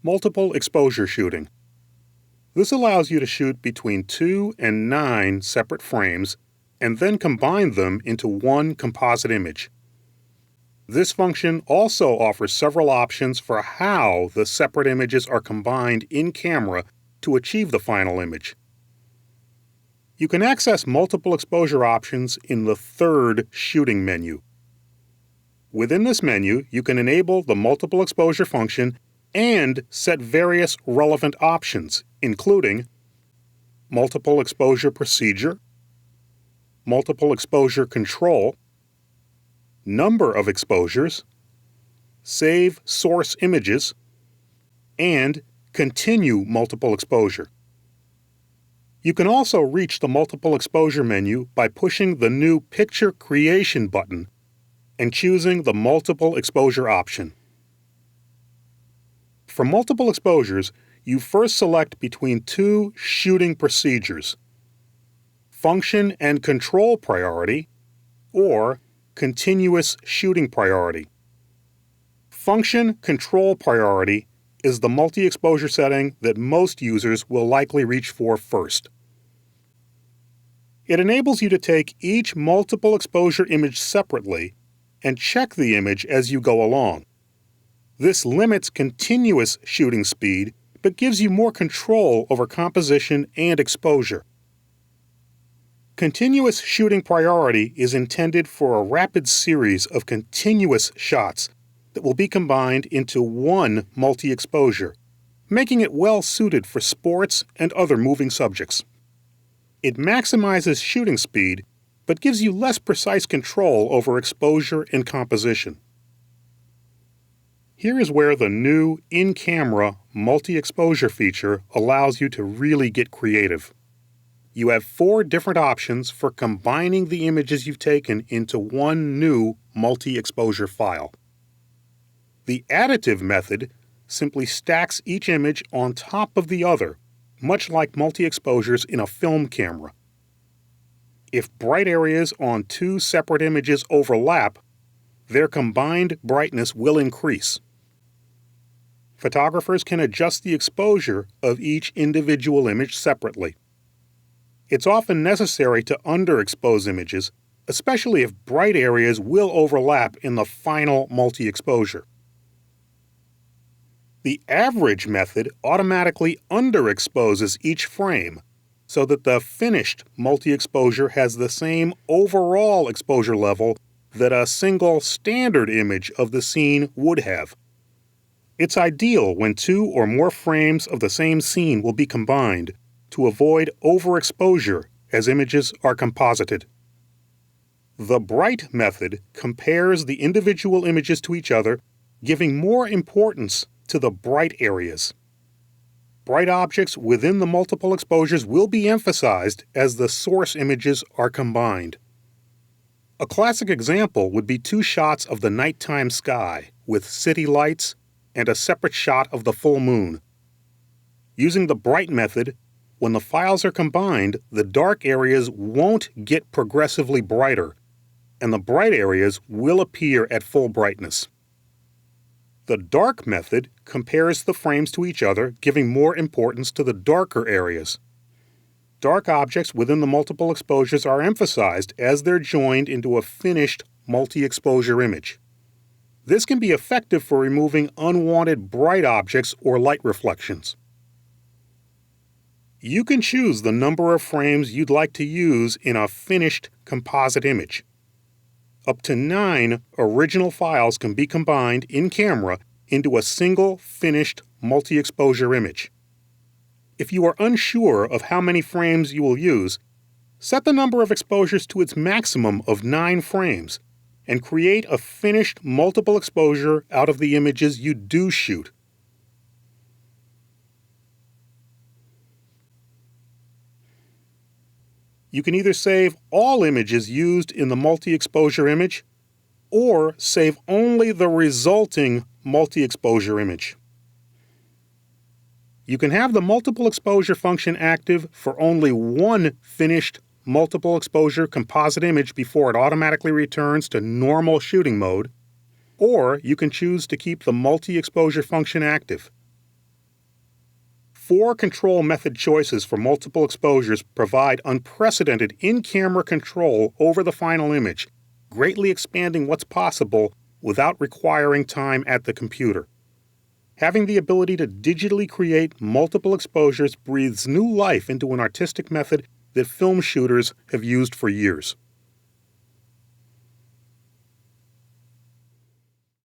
Multiple exposure shooting. This allows you to shoot between 2 and 9 separate frames and then combine them into one composite image. This function also offers several options for how the separate images are combined in camera to achieve the final image. You can access multiple exposure options in the third shooting menu. Within this menu, you can enable the multiple exposure function and set various relevant options, including multiple exposure procedure, multiple exposure control, number of exposures, save source images, and continue multiple exposure. You can also reach the multiple exposure menu by pushing the new Picture Creation button and choosing the multiple exposure option. For multiple exposures, you first select between two shooting procedures: function and control priority or continuous shooting priority. Function control priority is the multi-exposure setting that most users will likely reach for first. It enables you to take each multiple exposure image separately and check the image as you go along. This limits continuous shooting speed, but gives you more control over composition and exposure. Continuous shooting priority is intended for a rapid series of continuous shots that will be combined into one multi-exposure, making it well suited for sports and other moving subjects. It maximizes shooting speed, but gives you less precise control over exposure and composition. Here is where the new in-camera multi-exposure feature allows you to really get creative. You have 4 different options for combining the images you've taken into one new multi-exposure file. The additive method simply stacks each image on top of the other, much like multi-exposures in a film camera. If bright areas on 2 separate images overlap, their combined brightness will increase. Photographers can adjust the exposure of each individual image separately. It's often necessary to underexpose images, especially if bright areas will overlap in the final multi-exposure. The average method automatically underexposes each frame so that the finished multi-exposure has the same overall exposure level that a single standard image of the scene would have. It's ideal when 2 or more frames of the same scene will be combined to avoid overexposure as images are composited. The bright method compares the individual images to each other, giving more importance to the bright areas. Bright objects within the multiple exposures will be emphasized as the source images are combined. A classic example would be 2 shots of the nighttime sky with city lights and a separate shot of the full moon. Using the bright method, when the files are combined, the dark areas won't get progressively brighter, and the bright areas will appear at full brightness. The dark method compares the frames to each other, giving more importance to the darker areas. Dark objects within the multiple exposures are emphasized as they're joined into a finished multi-exposure image. This can be effective for removing unwanted bright objects or light reflections. You can choose the number of frames you'd like to use in a finished composite image. Up to 9 original files can be combined in camera into a single finished multi-exposure image. If you are unsure of how many frames you will use, set the number of exposures to its maximum of 9 frames and create a finished multiple exposure out of the images you do shoot. You can either save all images used in the multi-exposure image or save only the resulting multi-exposure image. You can have the multiple exposure function active for only one finished multiple exposure composite image before it automatically returns to normal shooting mode, or you can choose to keep the multi-exposure function active. 4 control method choices for multiple exposures provide unprecedented in-camera control over the final image, greatly expanding what's possible without requiring time at the computer. Having the ability to digitally create multiple exposures breathes new life into an artistic method that film shooters have used for years.